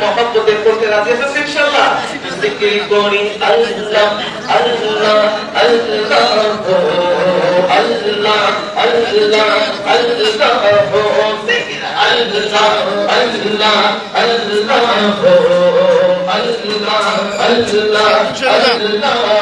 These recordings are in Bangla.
মহব্বতের করতে রাজি আছেন ইনশাআল্লাহ? জিকির করি আল্লাহ আল্লাহ আল্লাহ আল্লাহ আল্লাহ আল্লাহ আল্লাহ আল্লাহ আল্লাহ আল্লাহ আল্লাহ আল্লাহ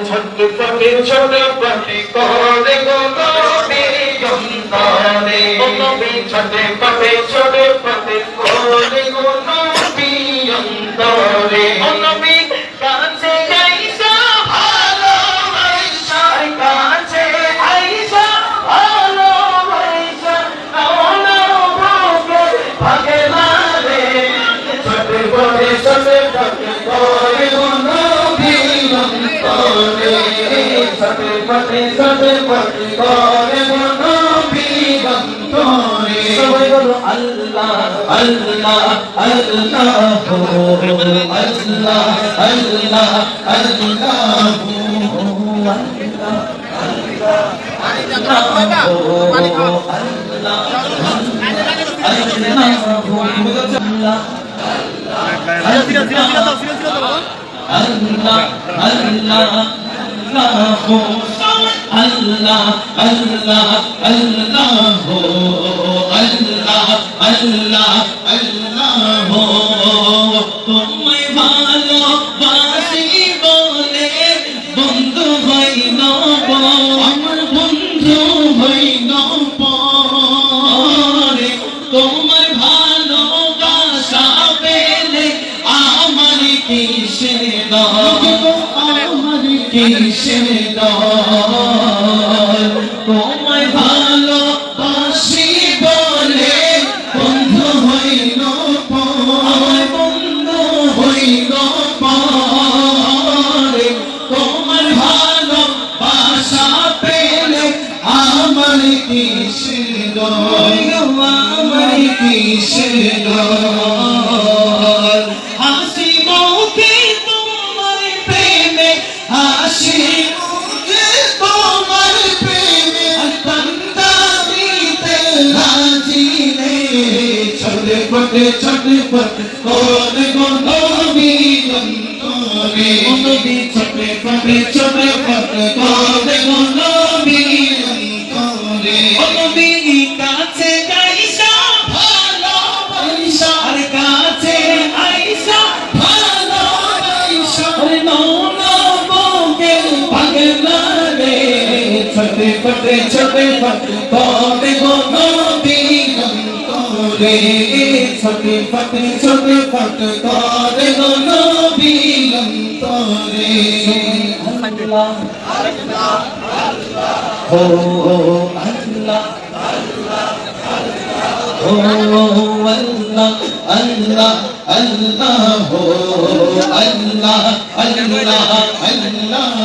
ছোট পাখি করে গো নবী অন্তরে নবী ছোট পাখি করে গো নবী অন্তরে নবী কাছে আইসা ভালো আইসা কাছে আইসা ভালো আইসা নাওনা বুকে ভাগে মারে ছোট পাখি করে গো নবী অন্তরে ছোট পাখি করে গো নবী অন্তরে সবাই বলো আল্লাহ আল্লাহ আল্লাহ আল্লাহ আল্লাহ আল্লাহ আল্লাহ আল্লাহ আল্লাহ তোমায় ভালোবাসি বলে বন্ধু হইল আমার বন্ধু হইল পরে তোমার ভালোবাসা পেলে আমার কিসের আমার কিসের তোমায় ভালোবাসি বলে বন্ধু হইল আমার বন্ধু হইল পরে তোমার ভালোবাসা পেলে আমার কিসের আমার কিসের হাসি মুখে তোমার প্রেমে হাসি ছটপট করে গো নবী অন্তরে নবী ছটপট করে গো নবী অন্তরে নবী কাছে আইসা ভালোবাসা আর কাছে আইসা ভালোবাসা নওনা বুকে পাগলা রে ছটপট করে গো নবী রে ছোটে ফট করে গো নবী অন্তরে আল্লাহ আল্লাহ ও আল্লাহ ও আল্লাহ আল্লাহ আল্লাহ ও আল্লাহ আল্লাহ আল্লাহ